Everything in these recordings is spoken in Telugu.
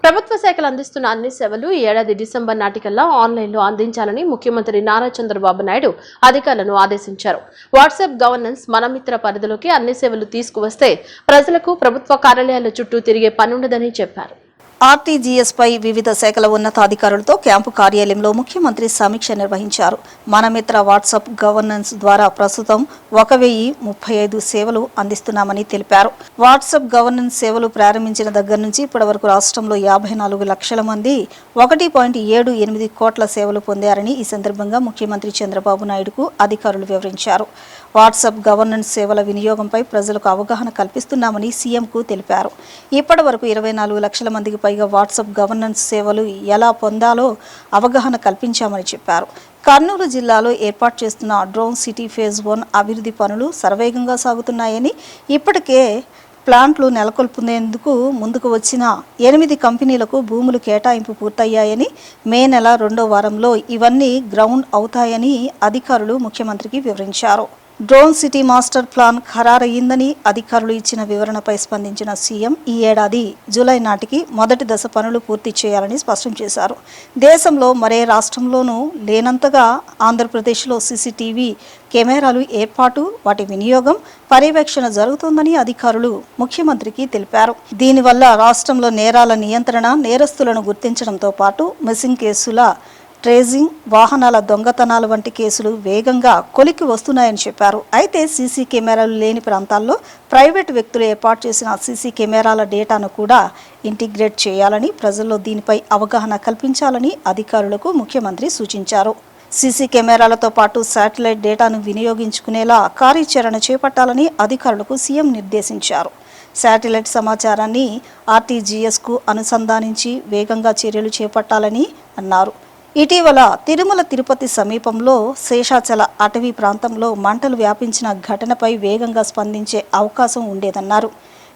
ప్రభుత్వ శాఖలు అందిస్తున్న అన్ని సేవలు ఈ ఏడాది డిసెంబర్ నాటికల్లా ఆన్లైన్లో అందించాలని ముఖ్యమంత్రి నారా చంద్రబాబు నాయుడు అధికారులను ఆదేశించారు. వాట్సాప్ గవర్నెన్స్ మనమిత్ర పరిధిలోకి అన్ని సేవలు తీసుకువస్తే ప్రజలకు ప్రభుత్వ కార్యాలయాల చుట్టూ తిరిగే పనుండదని చెప్పారు. ఆర్టీజీఎస్ పై వివిధ శాఖల ఉన్నతాధికారులతో క్యాంపు కార్యాలయంలో ముఖ్యమంత్రి సమీక్ష నిర్వహించారు. మనమిత్ర వాట్సాప్ గవర్నెన్స్ ద్వారా ప్రస్తుతం 1035 సేవలు అందిస్తున్నామని తెలిపారు. వాట్సాప్ గవర్నెన్స్ సేవలు ప్రారంభించిన దగ్గర నుంచి ఇప్పటివరకు రాష్ట్రంలో 54 లక్షల మంది 1.78 కోట్ల సేవలు పొందారని ఈ సందర్భంగా ముఖ్యమంత్రి చంద్రబాబు నాయుడుకు అధికారులు వివరించారు. వాట్సాప్ గవర్నెన్స్ సేవల వినియోగంపై ప్రజలకు అవగాహన కల్పిస్తున్నామని సీఎంకు తెలిపారు. ఇప్పటివరకు 24 లక్షల మందికి పైగా వాట్సాప్ గవర్నెన్స్ సేవలు ఎలా పొందాలో అవగాహన కల్పించామని చెప్పారు. కర్నూలు జిల్లాలో ఏర్పాటు చేస్తున్న డ్రోన్ సిటీ ఫేజ్ 1 అభివృద్ధి పనులు శరవేగంగా సాగుతున్నాయని, ఇప్పటికే ప్లాంట్లు నెలకొల్పునేందుకు ముందుకు వచ్చిన 8 కంపెనీలకు భూములు కేటాయింపు పూర్తయ్యాయని, మే నెల 2వ వారంలో ఇవన్నీ గ్రౌండ్ అవుతాయని అధికారులు ముఖ్యమంత్రికి వివరించారు. డ్రోన్ సిటీ మాస్టర్ ప్లాన్ ఖరారయ్యిందని అధికారులు ఇచ్చిన వివరణపై స్పందించిన సీఎం ఈ ఏడాది జూలై నాటికి మొదటి దశ పనులు పూర్తి చేయాలని స్పష్టం చేశారు. దేశంలో మరే రాష్ట్రంలోనూ లేనంతగా ఆంధ్రప్రదేశ్లో సీసీటీవీ కెమెరాలు ఏర్పాటు, వాటి వినియోగం, పర్యవేక్షణ జరుగుతోందని అధికారులు ముఖ్యమంత్రికి తెలిపారు. దీనివల్ల రాష్ట్రంలో నేరాల నియంత్రణ, నేరస్తులను గుర్తించడంతో పాటు మిస్సింగ్ కేసుల ట్రేజింగ్, వాహనాల దొంగతనాల వంటి కేసులు వేగంగా కొలిక్కి వస్తున్నాయని చెప్పారు. అయితే సీసీ కెమెరాలు లేని ప్రాంతాల్లో ప్రైవేటు వ్యక్తులు ఏర్పాటు చేసిన సీసీ కెమెరాల డేటాను కూడా ఇంటిగ్రేట్ చేయాలని, ప్రజల్లో దీనిపై అవగాహన కల్పించాలని అధికారులకు ముఖ్యమంత్రి సూచించారు. సీసీ కెమెరాలతో పాటు శాటిలైట్ డేటాను వినియోగించుకునేలా కార్యాచరణ చేపట్టాలని అధికారులకు సీఎం నిర్దేశించారు. శాటిలైట్ సమాచారాన్ని ఆర్టీజీఎస్కు అనుసంధానించి వేగంగా చర్యలు చేపట్టాలని అన్నారు. ఇటీవల తిరుమల తిరుపతి సమీపంలో శేషాచల అటవీ ప్రాంతంలో మంటలు వ్యాపించిన ఘటనపై వేగంగా స్పందించే అవకాశం ఉండేదన్నారు.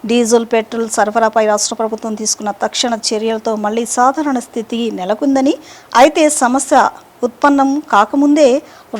డీజిల్, పెట్రోల్ సరఫరాపై రాష్ట్ర ప్రభుత్వం తీసుకున్న తక్షణ చర్యలతో మళ్లీ సాధారణ స్థితి నెలకొందని, అయితే సమస్య ఉత్పన్నం కాకముందే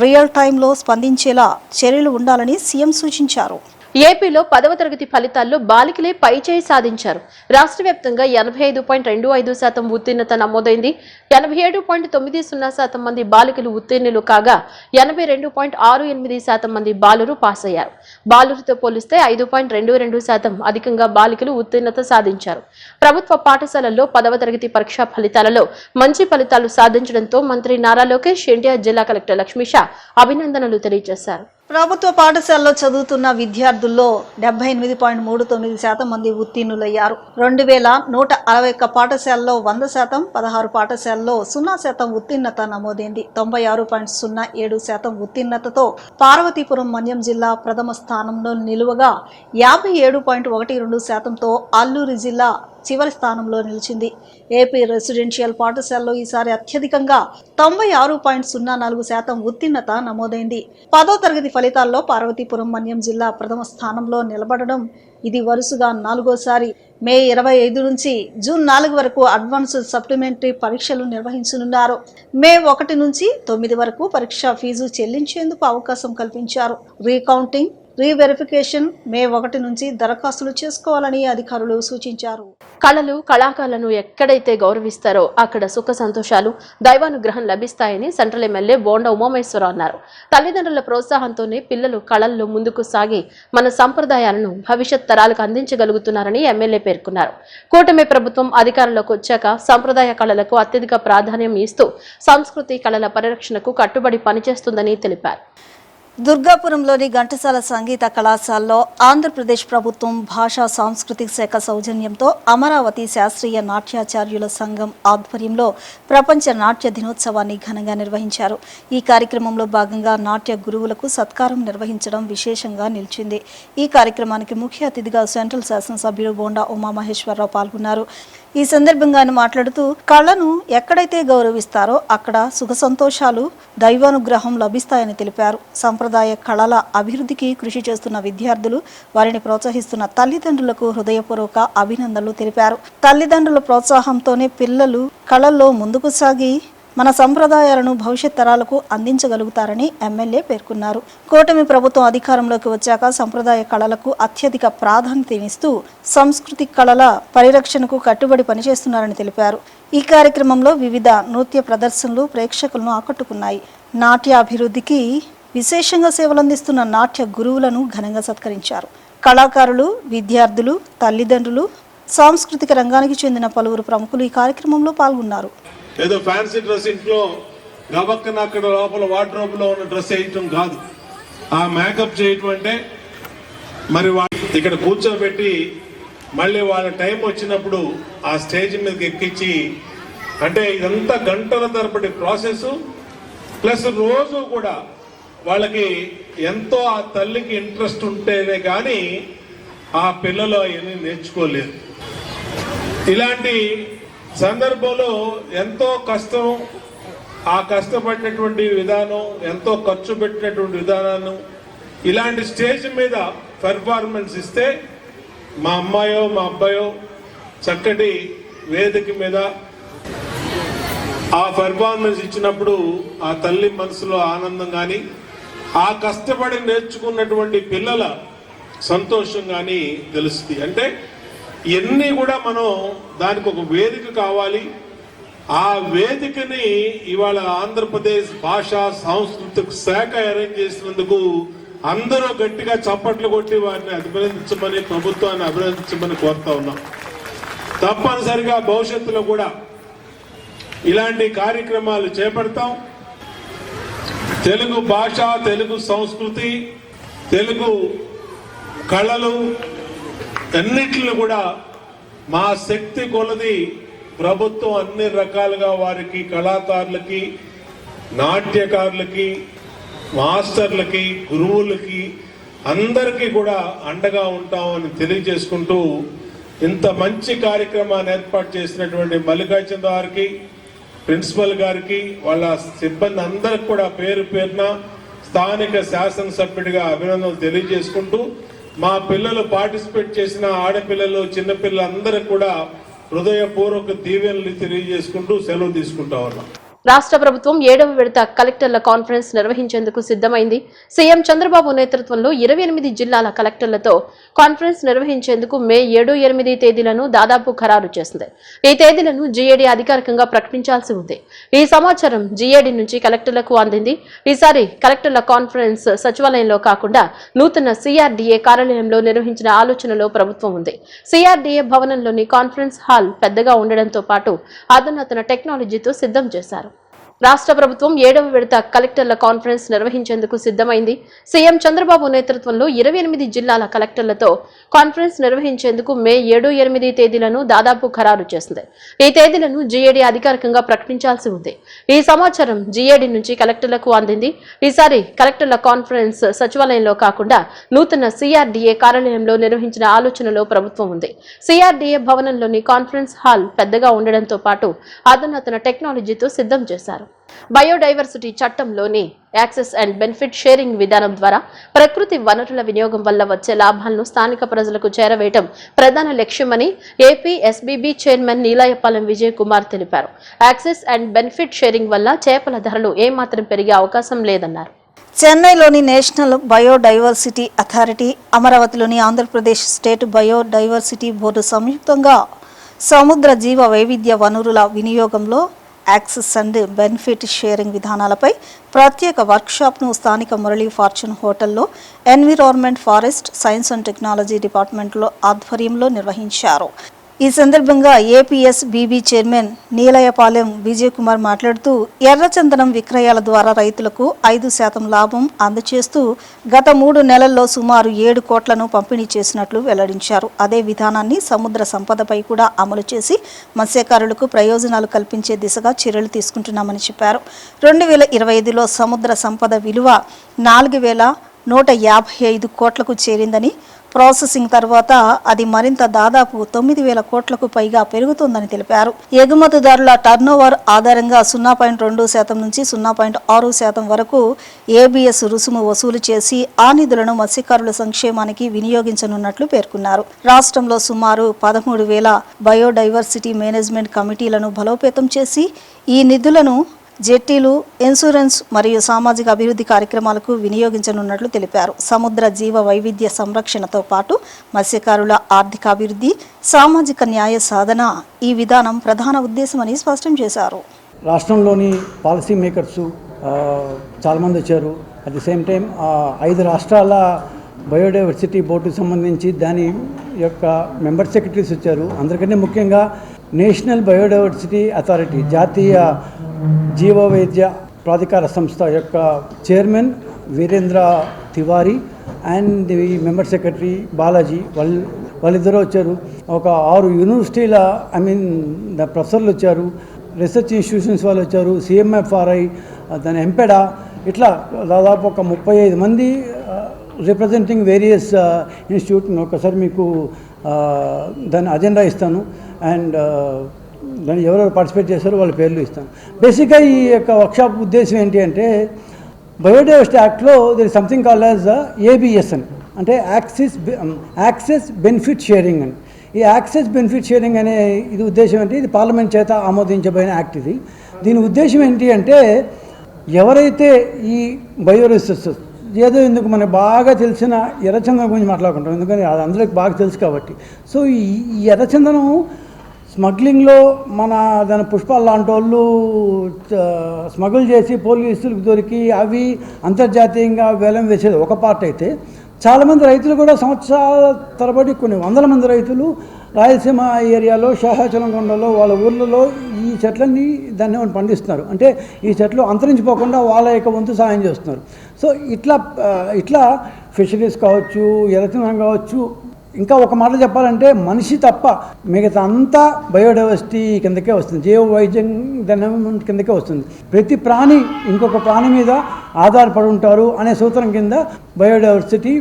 రియల్ టైంలో స్పందించేలా చర్యలు ఉండాలని సీఎం సూచించారు. ఏపీలో 10వ తరగతి ఫలితాల్లో బాలికలే పైచేయి సాధించారు. రాష్ట్ర వ్యాప్తంగా 85.25% ఉత్తీర్ణత నమోదైంది. 87.90% మంది బాలికలు ఉత్తీర్ణులు కాగా 82.68% మంది బాలురు పాస్ అయ్యారు. బాలురితో పోలిస్తే 5.22% అధికంగా బాలికలు ఉత్తీర్ణత సాధించారు. ప్రభుత్వ పాఠశాలల్లో 10వ తరగతి పరీక్షా ఫలితాలలో మంచి ఫలితాలు సాధించడంతో మంత్రి నారా లోకేష్, ఎన్టీఆర్ జిల్లా కలెక్టర్ లక్ష్మీషా అభినందనలు తెలియజేశారు. ప్రభుత్వ పాఠశాలలో చదువుతున్న విద్యార్థుల్లో 78.39% మంది ఉత్తీర్ణులయ్యారు. 2161 పాఠశాలలో 100%, 16 పాఠశాలలో 0% ఉత్తీర్ణత నమోదైంది. 96.07% ఉత్తీర్ణతతో పార్వతీపురం మన్యం జిల్లా ప్రథమ స్థానంలో నిలువగా 57.12%తో అల్లూరి జిల్లా చివరి స్థానంలో నిలిచింది. ఏపీ రెసిడెన్షియల్ పాఠశాలలో ఈసారి అత్యధికంగా 96.04% ఉత్తీర్ణత నమోదైంది. 10వ తరగతి ఫలితాల్లో పార్వతీపురం మన్యం జిల్లా ప్రథమ స్థానంలో నిలబడడం ఇది వరుసగా 4వసారి. మే 25 నుంచి జూన్ 4 వరకు అడ్వాన్స్డ్ సప్లిమెంటరీ పరీక్షలు నిర్వహించనున్నారు. మే 1 నుంచి 9 వరకు పరీక్ష ఫీజు చెల్లించేందుకు అవకాశం కల్పించారు. రీకౌంటింగ్, రీవెరిఫికేషన్ మే 1 నుంచి దరఖాస్తులు చేసుకోవాలని అధికారులు సూచించారు. కళలు, కళాకారులను ఎక్కడైతే గౌరవిస్తారో అక్కడ సుఖ సంతోషాలు, దైవానుగ్రహం లభిస్తాయని సెంట్రల్ ఎమ్మెల్యే బోండా ఉమామేశ్వరరావు అన్నారు. తల్లిదండ్రుల ప్రోత్సాహంతోనే పిల్లలు కళల్లో ముందుకు సాగి మన సంప్రదాయాలను భవిష్యత్ తరాలకు అందించగలుగుతున్నారని ఎమ్మెల్యే పేర్కొన్నారు. కూటమి ప్రభుత్వం అధికారంలోకి వచ్చాక సంప్రదాయ కళలకు అత్యధిక ప్రాధాన్యం ఇస్తూ సంస్కృతి కళల పరిరక్షణకు కట్టుబడి పనిచేస్తుందని తెలిపారు. దుర్గాపురంలోని ఘంటసాల సంగీత కళాశాలలో ఆంధ్రప్రదేశ్ ప్రభుత్వం భాషా సాంస్కృతిక శాఖ సౌజన్యంతో అమరావతి శాస్త్రీయ నాట్యాచార్యుల సంఘం ఆధ్వర్యంలో ప్రపంచ నాట్య దినోత్సవాన్ని ఘనంగా నిర్వహించారు. ఈ కార్యక్రమంలో భాగంగా నాట్య గురువులకు సత్కారం నిర్వహించడం విశేషంగా నిలిచింది. ఈ కార్యక్రమానికి ముఖ్య అతిథిగా సెంట్రల్ శాసనసభ్యుడు బోండా ఉమామహేశ్వరరావు పాల్గొన్నారు. ఈ సందర్భంగా ఆయన మాట్లాడుతూ కళను ఎక్కడైతే గౌరవిస్తారో అక్కడ సుఖ సంతోషాలు, దైవానుగ్రహం లభిస్తాయని తెలిపారు. సంప్రదాయ కళల అభివృద్ధికి కృషి చేస్తున్న విద్యార్థులు, వారిని ప్రోత్సహిస్తున్న తల్లిదండ్రులకు హృదయపూర్వక అభినందనలు తెలిపారు. తల్లిదండ్రుల ప్రోత్సాహంతోనే పిల్లలు కళల్లో ముందుకు సాగి మన సంప్రదాయాలను భవిష్యత్ తరాలకు అందించగలుగుతారని ఎమ్మెల్యే పేర్కొన్నారు. కూటమి ప్రభుత్వం అధికారంలోకి వచ్చాక సంప్రదాయ కళలకు అత్యధిక ప్రాధాన్యతనిస్తూ సంస్కృతి కళల పరిరక్షణకు కట్టుబడి పనిచేస్తున్నారని తెలిపారు. ఈ కార్యక్రమంలో వివిధ నృత్య ప్రదర్శనలు ప్రేక్షకులను ఆకట్టుకున్నాయి. నాట్యాభివృద్ధికి విశేషంగా సేవలందిస్తున్న నాట్య గురువులను ఘనంగా సత్కరించారు. కళాకారులు, విద్యార్థులు, తల్లిదండ్రులు, సాంస్కృతిక రంగానికి చెందిన పలువురు ప్రముఖులు ఈ కార్యక్రమంలో పాల్గొన్నారు. ఏదో ఫ్యాన్సీ డ్రెస్ ఇంట్లో గబక్కన అక్కడ లోపల వార్డ్రోబ్ లో ఉన్న డ్రెస్ వేయటం కాదు. ఆ మేకప్ చేయటం అంటే మరి ఇక్కడ కూర్చోబెట్టి మళ్ళీ వాళ్ళ టైం వచ్చినప్పుడు ఆ స్టేజ్ మీదకి ఎక్కించి, అంటే ఇదంతా గంటల తరబడి ప్రాసెస్. ప్లస్ రోజు కూడా వాళ్ళకి ఎంతో ఆ తల్లికి ఇంట్రెస్ట్ ఉంటేనే కానీ ఆ పిల్లలు అవన్నీ నేర్చుకోలేరు. ఇలాంటి సందర్భంలో ఎంతో కష్టం, ఆ కష్టపడినటువంటి విధానం, ఎంతో ఖర్చు పెట్టినటువంటి విధానాన్ని ఇలాంటి స్టేజ్ మీద పెర్ఫార్మెన్స్ ఇస్తే మా అమ్మాయో మా అబ్బాయో చక్కటి వేదిక మీద ఆ పెర్ఫార్మెన్స్ ఇచ్చినప్పుడు ఆ తల్లి మనసులో ఆనందం కానీ, ఆ కష్టపడి నేర్చుకున్నటువంటి పిల్లల సంతోషం కానీ తెలుస్తుంది. అంటే ఇవన్నీ కూడా మనం దానికి ఒక వేదిక కావాలి. ఆ వేదికని ఇవాళ ఆంధ్రప్రదేశ్ భాషా సాంస్కృతిక శాఖ అరేంజ్ చేసినందుకు అందరూ గట్టిగా చప్పట్లు కొట్టి వారిని అభినందించమని, ప్రభుత్వాన్ని అభినందించమని కోరుతా ఉన్నాం. తప్పనిసరిగా భవిష్యత్తులో కూడా ఇలాంటి కార్యక్రమాలు చేపడతాం. తెలుగు భాష, తెలుగు సంస్కృతి, తెలుగు కళలు అన్నిటిని కూడా మా శక్తి కొలది ప్రభుత్వం అన్ని రకాలుగా వారికి, కళాకారులకి, నాట్యకారులకి, మాస్టర్లకి, గురువులకి అందరికీ కూడా అండగా ఉంటామని తెలియజేసుకుంటూ, ఇంత మంచి కార్యక్రమాన్ని ఏర్పాటు చేసినటువంటి మల్లికార్జున గారికి, ప్రిన్సిపల్ గారికి, వాళ్ళ సిబ్బంది అందరికి కూడా పేరు పేరున స్థానిక శాసనసభ్యుడిగా అభినందనలు తెలియజేసుకుంటూ, మా పిల్లలు పార్టిసిపేట్ చేసిన ఆడపిల్లలు, చిన్నపిల్లలు అందరికి కూడా హృదయపూర్వక దీవెనలు తెలియజేసుకుంటూ సెలవు తీసుకుంటా ఉన్నాం. రాష్ట్ర ప్రభుత్వం 7వ విడత కలెక్టర్ల కాన్ఫరెన్స్ నిర్వహించేందుకు సిద్ధమైంది. సీఎం చంద్రబాబు నేతృత్వంలో 28 జిల్లాల కలెక్టర్లతో కాన్ఫరెన్స్ నిర్వహించేందుకు మే 7, 8 తేదీలను దాదాపు ఖరారు చేసింది. ఈ తేదీలను జీఏడీ అధికారికంగా ప్రకటించాల్సి ఉంది. ఈ సమాచారం జీఏడీ నుంచి కలెక్టర్లకు అందింది. ఈసారి కలెక్టర్ల కాన్ఫరెన్స్ సచివాలయంలో కాకుండా నూతన సిఆర్డీఏ కార్యాలయంలో నిర్వహించిన ఆలోచనలో ప్రభుత్వం ఉంది. సిఆర్డీఏ భవనంలోని కాన్ఫరెన్స్ హాల్ పెద్దగా ఉండడంతో పాటు అధునాతన టెక్నాలజీతో సిద్ధం చేశారు. రాష్ట్ర ప్రభుత్వం 7వ విడత కలెక్టర్ల కాన్ఫరెన్స్ నిర్వహించేందుకు సిద్ధమైంది. సీఎం చంద్రబాబు నేతృత్వంలో 28 జిల్లాల కలెక్టర్లతో కాన్ఫరెన్స్ నిర్వహించేందుకు మే 7, 8 తేదీలను దాదాపు ఖరారు చేసింది. ఈ తేదీలను జీఏడీ అధికారికంగా ప్రకటించాల్సి ఉంది. ఈ సమాచారం జీఏడీ నుంచి కలెక్టర్లకు అందింది. ఈసారి కలెక్టర్ల కాన్ఫరెన్స్ సచివాలయంలో కాకుండా నూతన సిఆర్డీఏ కార్యాలయంలో నిర్వహించిన ఆలోచనలో ప్రభుత్వం ఉంది. సిఆర్డీఏ భవనంలోని కాన్ఫరెన్స్ హాల్ పెద్దగా ఉండడంతో పాటు అధునాతన టెక్నాలజీతో సిద్ధం చేశారు. బయోడైవర్సిటీ చట్టంలోని యాక్సెస్ అండ్ బెనిఫిట్ షేరింగ్ విధానం ద్వారా ప్రకృతి వనరుల వినియోగం వల్ల వచ్చే లాభాలను స్థానిక ప్రజలకు చేరవేయడం ప్రధాన లక్ష్యమని AP SBB chairman Neelayapalem Vijay Kumar తెలిపారు. యాక్సెస్ అండ్ బెనిఫిట్ షేరింగ్ వల్ల చేపల ధరలు ఏమాత్రం పెరిగే అవకాశం లేదన్నారు. చెన్నైలోని నేషనల్ బయోడైవర్సిటీ అథారిటీ, అమరావతిలోని ఆంధ్రప్రదేశ్ స్టేట్ బయోడైవర్సిటీ బోర్డు సంయుక్తంగా సముద్ర జీవ వైవిధ్య వనరుల వినియోగంలో యాక్సెస్ అండ్ బెనిఫిట్ షేరింగ్ విధానాలపై ప్రత్యేక వర్క్షాప్ను స్థానిక మురళీ ఫార్చ్యూన్ హోటల్లో environment, forest science and technology డిపార్ట్మెంట్లో ఆధ్వర్యంలో నిర్వహించారు. ఈ సందర్భంగా ఏపీఎస్బీబీ చైర్మన్ నీలయపాలెం విజయ్ కుమార్ మాట్లాడుతూ, ఎర్రచందనం విక్రయాల ద్వారా రైతులకు 5% లాభం అందజేస్తూ గత 3 నెలల్లో సుమారు 7 కోట్లను పంపిణీ చేసినట్లు వెల్లడించారు. అదే విధానాన్ని సముద్ర సంపదపై కూడా అమలు చేసి మత్స్యకారులకు ప్రయోజనాలు కల్పించే దిశగా చర్యలు తీసుకుంటున్నామని చెప్పారు. 2025లో సముద్ర సంపద విలువ 4,155 కోట్లకు చేరిందని, ప్రాసెసింగ్ తర్వాత అది మరింత దాదాపు 9,000 కోట్లకు పైగా పెరుగుతుందని తెలిపారు. ఎగుమతిదారుల టర్నోవర్ ఆధారంగా 0.2% నుంచి 0.6% వరకు ఏబిఎస్ రుసుము వసూలు చేసి ఆ నిధులను మత్స్యకారుల సంక్షేమానికి వినియోగించనున్నట్లు పేర్కొన్నారు. రాష్ట్రంలో సుమారు 13,000 బయోడైవర్సిటీ మేనేజ్మెంట్ కమిటీలను బలోపేతం చేసి ఈ నిధులను జెట్టీలు, ఇన్సూరెన్స్ మరియు సామాజిక అభివృద్ధి కార్యక్రమాలకు వినియోగించనున్నట్లు తెలిపారు. సముద్ర జీవ వైవిధ్య సంరక్షణతో పాటు మత్స్యకారుల ఆర్థికాభివృద్ధి, సామాజిక న్యాయ సాధన ఈ విధానం ప్రధాన ఉద్దేశమని స్పష్టం చేశారు. రాష్ట్రంలోని పాలసీ మేకర్సు చాలామంది వచ్చారు. అట్ ది సేమ్ టైం 5 రాష్ట్రాల బయోడైవర్సిటీ బోర్డుకు సంబంధించి దాని యొక్క మెంబర్ సెక్రటరీస్ వచ్చారు. అందరికంటే ముఖ్యంగా నేషనల్ బయోడైవర్సిటీ అథారిటీ, జాతీయ జీవవైద్య ప్రాధికార సంస్థ యొక్క చైర్మన్ వీరేంద్ర తివారీ అండ్ ఈ మెంబర్ సెక్రటరీ బాలాజీ వాళ్ళిద్దరూ వచ్చారు. ఒక 6 యూనివర్సిటీల ప్రొఫెసర్లు వచ్చారు, రీసెర్చ్ ఇన్స్టిట్యూషన్స్ వాళ్ళు వచ్చారు, CMFRI, దాని ఎంపెడా, ఇట్లా దాదాపు ఒక 35 మంది రిప్రజెంటింగ్ వేరియస్ ఇన్స్టిట్యూట్. ఒకసారి మీకు దాని అజెండా ఇస్తాను అండ్ దాన్ని ఎవరెవరు పార్టిసిపేట్ చేశారో వాళ్ళ పేర్లు ఇస్తాను. బేసిక్గా ఈ యొక్క వర్క్షాప్ ఉద్దేశం ఏంటి అంటే, బయోడైవర్సిటీ యాక్ట్లో there is something called as ABS అని, అంటే యాక్సెస్ బెనిఫిట్ షేరింగ్ అని. ఈ యాక్సెస్ బెనిఫిట్ షేరింగ్ అనే ఇది ఉద్దేశం ఏంటి, ఇది పార్లమెంట్ చేత ఆమోదించబడిన యాక్ట్ ఇది. దీని ఉద్దేశం ఏంటి అంటే, ఎవరైతే ఈ బయోరిసోర్సెస్ ఏదో ఎందుకు మనకు బాగా తెలిసిన ఎర్రచందనం గురించి మాట్లాడుకుంటాం, ఎందుకని అది అందరికి బాగా తెలుసు కాబట్టి. సో ఈ ఎర్రచందనం స్మగ్లింగ్లో దాని పుష్పాలు లాంటి వాళ్ళు స్మగుల్ చేసి పోలీసులకు దొరికి అవి అంతర్జాతీయంగా వేలం వేసేది ఒక పార్ట్ అయితే, చాలామంది రైతులు కూడా సంవత్సరాల తరబడి కొన్ని వందల మంది రైతులు రాయలసీమ ఏరియాలో, శేషాచలం కొండలో, వాళ్ళ ఊర్లలో ఈ చెట్లన్నీ దాన్ని పండిస్తున్నారు. అంటే ఈ చెట్లు అంతరించిపోకుండా వాళ్ళ యొక్క వంతు సహాయం చేస్తున్నారు. సో ఇట్లా ఫిషరీస్ కావచ్చు, ఎర్రచందనం కావచ్చు, ఇంకా ఒక మాట చెప్పాలంటే మనిషి తప్ప మిగతా అంతా బయోడైవర్సిటీ కిందకే వస్తుంది, జీవ వైద్యం దాని కిందకే వస్తుంది. ప్రతి ప్రాణి ఇంకొక ప్రాణి మీద ఆధారపడి ఉంటారు అనే సూత్రం కింద బయోడైవర్సిటీ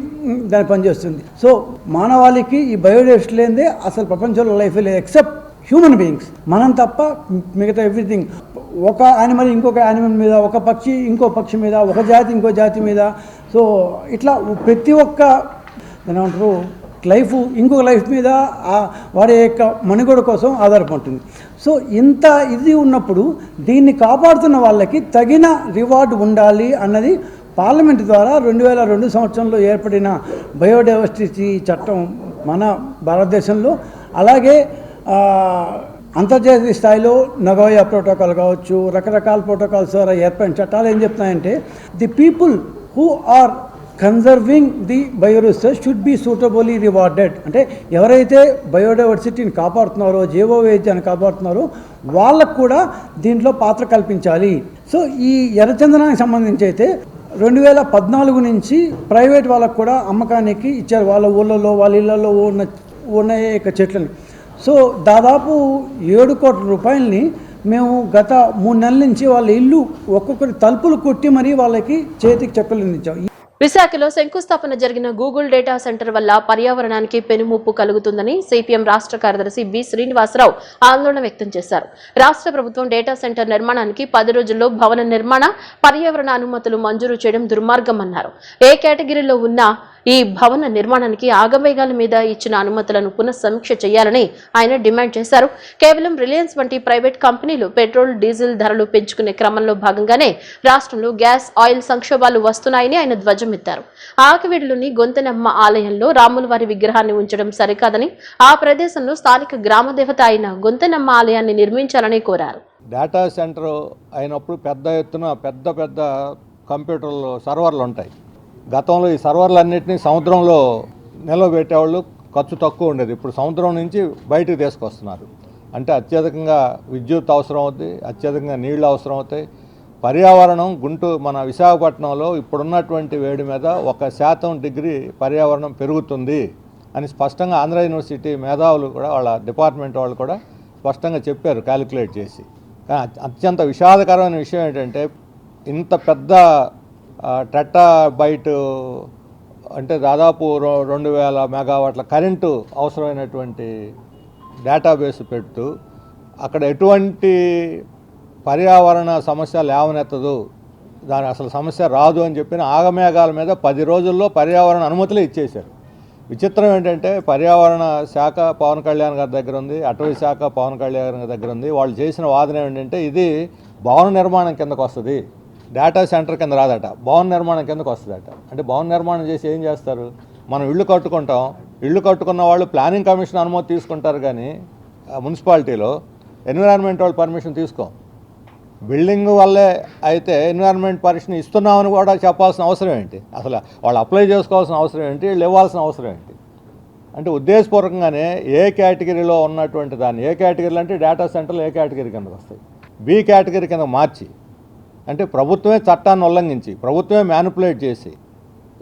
దాన్ని పనిచేస్తుంది. సో మానవాళికి ఈ బయోడైవర్సిటీ లేనిదే అసలు ప్రపంచంలో లైఫ్ లేదు, ఎక్సెప్ట్ హ్యూమన్ బీయింగ్స్. మనం తప్ప మిగతా ఎవ్రీథింగ్, ఒక యానిమల్ ఇంకొక యానిమల్ మీద, ఒక పక్షి ఇంకో పక్షి మీద, ఒక జాతి ఇంకో జాతి మీద. సో ఇట్లా ప్రతి ఒక్క దాని ఏమంటారు లైఫ్ ఇంకొక లైఫ్ మీద వారి యొక్క మనుగడ కోసం ఆధారపడుతుంది. సో ఇంత ఇది ఉన్నప్పుడు దీన్ని కాపాడుతున్న వాళ్ళకి తగిన రివార్డు ఉండాలి అన్నది పార్లమెంట్ ద్వారా 2002 సంవత్సరంలో ఏర్పడిన బయోడైవర్సిటీ చట్టం మన భారతదేశంలో. అలాగే అంతర్జాతీయ స్థాయిలో నగోయా ప్రోటోకాల్ కావచ్చు, రకరకాల ప్రోటోకాల్స్ ద్వారా ఏర్పడిన చట్టాలు ఏం చెప్తున్నాయంటే, the people who are conserving the bioresource should be suitably rewarded. అంటే ఎవరైతే బయోడైవర్సిటీని కాపాడుతున్నారో, జీవ వైద్యాన్ని కాపాడుతున్నారో వాళ్ళకు కూడా దీంట్లో పాత్ర కల్పించాలి. సో ఈ ఎర్రచందనానికి సంబంధించి అయితే 2014 నుంచి ప్రైవేట్ వాళ్ళకు కూడా అమ్మకానికి ఇచ్చారు, వాళ్ళ ఊళ్ళలో వాళ్ళ ఇళ్లలో ఉన్న యొక్క చెట్లని. సో దాదాపు 7 కోట్ల రూపాయలని మేము గత 3 నెలల నుంచి వాళ్ళ ఇల్లు ఒక్కొక్కరి తలుపులు కొట్టి మరీ వాళ్ళకి చేతికి చెక్కలు అందించాం. విశాఖలో శంకుస్థాపన జరిగిన గూగుల్ డేటా సెంటర్ వల్ల పర్యావరణానికి పెనుముప్పు కలుగుతుందని సిపిఎం రాష్ట్ర కార్యదర్శి బి శ్రీనివాసరావు ఆందోళన వ్యక్తం చేశారు. రాష్ట్ర ప్రభుత్వం డేటా సెంటర్ నిర్మాణానికి 10 రోజుల్లో భవన నిర్మాణ, పర్యావరణ అనుమతులు మంజూరు చేయడం దుర్మార్గమన్నారు. ఏ కేటగిరీలో ఉన్న ఈ భవన నిర్మాణానికి ఆగమేఘాల మీద ఇచ్చిన అనుమతులను పునఃసమీక్ష చేయాలని ఆయన డిమాండ్ చేశారు. కేవలం రిలయన్స్ వంటి ప్రైవేట్ కంపెనీలు పెట్రోల్, డీజిల్ ధరలు పెంచుకునే క్రమంలో భాగంగానే రాష్ట్రంలో గ్యాస్, ఆయిల్ సంక్షోభాలు వస్తున్నాయని ఆయన ధ్వజమెత్తారు. ఆకివీడులోని గొంతెనమ్మ ఆలయంలో రాములవారి విగ్రహాన్ని ఉంచడం సరికాదని, ఆ ప్రదేశంలో స్థానిక గ్రామదేవత అయిన గొంతెనమ్మ ఆలయాన్ని నిర్మించాలని కోరారు. డేటా సెంటర్ అయినప్పుడు పెద్ద ఎత్తున పెద్ద కంప్యూటర్లు, సర్వర్లు ఉంటాయి. గతంలో ఈ సర్వర్లన్నింటినీ సముద్రంలో నిలవబెట్టేవాళ్ళు, ఖర్చు తక్కువ ఉండేది. ఇప్పుడు సముద్రం నుంచి బయటకు తీసుకొస్తున్నారు. అంటే అత్యధికంగా విద్యుత్ అవసరం అవుతుంది, అత్యధికంగా నీళ్లు అవసరం అవుతాయి. పర్యావరణం మన విశాఖపట్నంలో ఇప్పుడున్నటువంటి వేడి మీద 1% పర్యావరణం పెరుగుతుంది అని స్పష్టంగా ఆంధ్ర యూనివర్సిటీ మేధావులు కూడా, వాళ్ళ డిపార్ట్మెంట్ వాళ్ళు కూడా స్పష్టంగా చెప్పారు క్యాలిక్యులేట్ చేసి. కానీ అత్యంత విషాదకరమైన విషయం ఏంటంటే, ఇంత పెద్ద టెట్టాబైట్ అంటే దాదాపు 2000 మెగావాట్ల కరెంటు అవసరమైనటువంటి డేటాబేస్ పెడుతూ అక్కడ ఎటువంటి పర్యావరణ సమస్య లేవనెత్తదు, దాని అసలు సమస్య రాదు అని చెప్పిన ఆగమేఘాల మీద 10 రోజుల్లో పర్యావరణ అనుమతులే ఇచ్చేశారు. విచిత్రం ఏంటంటే, పర్యావరణ శాఖ పవన్ కళ్యాణ్ గారి దగ్గర ఉంది, అటవీ శాఖ పవన్ కళ్యాణ్ గారి దగ్గర ఉంది. వాళ్ళు చేసిన వాదన ఏంటంటే, ఇది భవన నిర్మాణం కిందకు వస్తుంది, డేటా సెంటర్ కింద రాదట, భవన నిర్మాణం కిందకు వస్తుందట. అంటే భవన నిర్మాణం చేసి ఏం చేస్తారు? మనం ఇళ్ళు కట్టుకుంటాం, ఇళ్ళు కట్టుకున్న వాళ్ళు ప్లానింగ్ కమిషన్ అనుమతి తీసుకుంటారు, కానీ మున్సిపాలిటీలో ఎన్విరాన్మెంట్ వాళ్ళు పర్మిషన్ తీసుకోం. బిల్డింగ్ వల్లే అయితే ఎన్విరాన్మెంట్ పర్మిషన్ ఇస్తున్నామని కూడా చెప్పాల్సిన అవసరం ఏంటి? అసలు వాళ్ళు అప్లై చేసుకోవాల్సిన అవసరం ఏంటి? వీళ్ళు ఇవ్వాల్సిన అవసరం ఏంటి? అంటే ఉద్దేశపూర్వకంగానే ఏ కేటగిరీలో ఉన్నటువంటి దాన్ని, ఏ కేటగిరీలు అంటే డేటా సెంటర్లు ఏ కేటగిరీ కిందకు వస్తాయి, బి కేటగిరీ కింద మార్చి, అంటే ప్రభుత్వమే చట్టాన్ని ఉల్లంఘించి, ప్రభుత్వమే మ్యానిపులేట్ చేసి,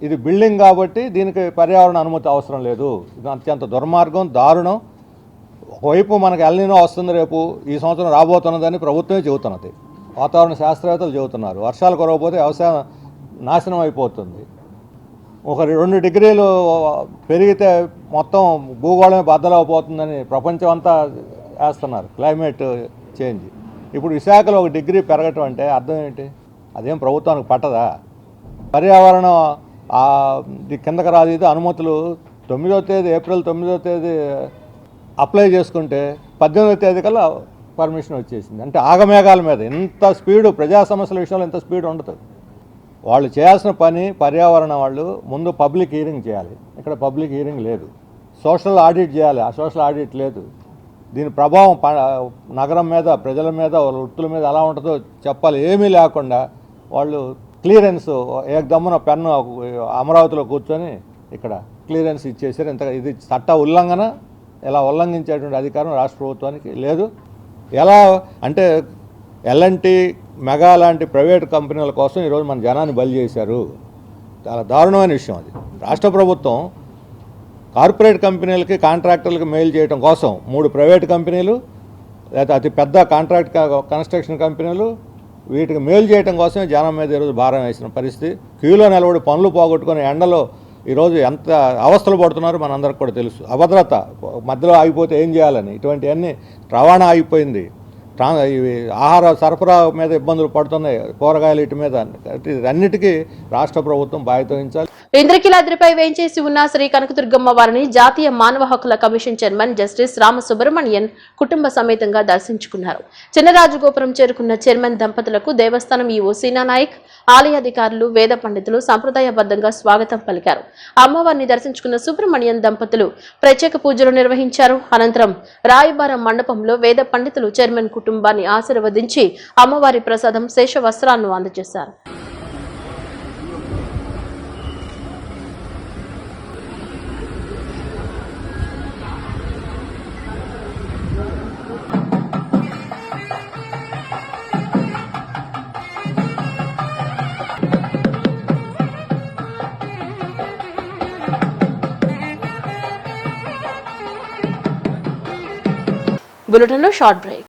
ఇది బిల్డింగ్ కాబట్టి దీనికి పర్యావరణ అనుమతి అవసరం లేదు. ఇది అత్యంత దుర్మార్గం, దారుణం. ఒకవైపు మనకు ఎల్నినో వస్తుంది, రేపు ఈ సంవత్సరం రాబోతున్నదని ప్రభుత్వమే చెబుతున్నది, వాతావరణ శాస్త్రవేత్తలు చెబుతున్నారు. వర్షాలు కురవకపోతే వ్యవసాయం నాశనం అయిపోతుంది. ఒక 2 డిగ్రీలు పెరిగితే మొత్తం భూగోళమే బద్దలైపోతుందని ప్రపంచం అంతా వేస్తున్నారు, క్లైమేట్ చేంజ్. ఇప్పుడు విశాఖలో 1 డిగ్రీ పెరగటం అంటే అర్థం ఏంటి? అదేం ప్రభుత్వానికి పట్టదా? పర్యావరణం కిందకి రాదు. ఇది అనుమతులు 9వ తేదీ, ఏప్రిల్ 9వ తేదీ అప్లై చేసుకుంటే 18వ తేదీ కల్లా పర్మిషన్ వచ్చేసింది. అంటే ఆగమేఘాల మీద ఇంత స్పీడు, ప్రజా సమస్యల విషయంలో ఇంత స్పీడ్ ఉండదు. వాళ్ళు చేయాల్సిన పని, పర్యావరణం వాళ్ళు ముందు పబ్లిక్ హీరింగ్ చేయాలి. ఇక్కడ పబ్లిక్ హీరింగ్ లేదు. సోషల్ ఆడిట్ చేయాలి, ఆ సోషల్ ఆడిట్ లేదు. దీని ప్రభావం నగరం మీద, ప్రజల మీద, వాళ్ళ వృత్తుల మీద ఎలా ఉంటుందో చెప్పాలి. ఏమీ లేకుండా వాళ్ళు క్లియరెన్స్ ఏకదమ్మున పెన్ను అమరావతిలో కూర్చొని ఇక్కడ క్లియరెన్స్ ఇచ్చేసారు. ఇది చట్ట ఉల్లంఘన. ఇలా ఉల్లంఘించేటువంటి అధికారం రాష్ట్ర ప్రభుత్వానికి లేదు. ఎలా అంటే ఎల్ఎన్టీ, మెగా లాంటి ప్రైవేట్ కంపెనీల కోసం ఈరోజు మన జనాన్ని బలి చేశారు. చాలా దారుణమైన విషయం అది. రాష్ట్ర ప్రభుత్వం కార్పొరేట్ కంపెనీలకి, కాంట్రాక్టర్లకి మెయిల్ చేయడం కోసం 3 ప్రైవేట్ కంపెనీలు, లేదా అతి పెద్ద కాంట్రాక్ట్ కన్స్ట్రక్షన్ కంపెనీలు, వీటికి మెయిల్ చేయడం కోసమే జనం మీద ఈరోజు భారం వేసిన పరిస్థితి. క్యూలో నిలబడి పనులు పోగొట్టుకుని ఎండలో ఈరోజు ఎంత అవస్థలు పడుతున్నారో మనందరికి కూడా తెలుసు. అభద్రత, మధ్యలో ఆగిపోతే ఏం చేయాలని, ఇటువంటివన్నీ రవాణా ఆగిపోయింది. ఇవి ఆహార సరఫరా మీద ఇబ్బందులు పడుతున్నాయి, కూరగాయలు వీటి మీద. అన్నిటికీ రాష్ట్ర ప్రభుత్వం బాధ్యత వహించాలి. ఇంద్రకీలాద్రిపై వేంచేసి ఉన్న శ్రీ కనకదుర్గమ్మ వారిని జాతీయ మానవ హక్కుల కమిషన్ చైర్మన్ జస్టిస్ రామసుబ్రమణియన్ కుటుంబ సమేతంగా దర్శించుకున్నారు. చిన్నరాజగోపురం చేరుకున్న చైర్మన్ దంపతులకు దేవస్థానం ఈవో సీనా నాయక్, ఆలయ అధికారులు, వేద పండితులు సంప్రదాయబద్ధంగా స్వాగతం పలికారు. అమ్మవారిని దర్శించుకున్న సుబ్రమణియన్ దంపతులు ప్రత్యేక పూజలు నిర్వహించారు. అనంతరం రాయబారం మండపంలో వేద పండితులు చైర్మన్ కుటుంబాన్ని ఆశీర్వదించి అమ్మవారి ప్రసాదం శేష వస్త్రాలను అందజేశారు. బులెటిన్లో షార్ట్ బ్రేక్.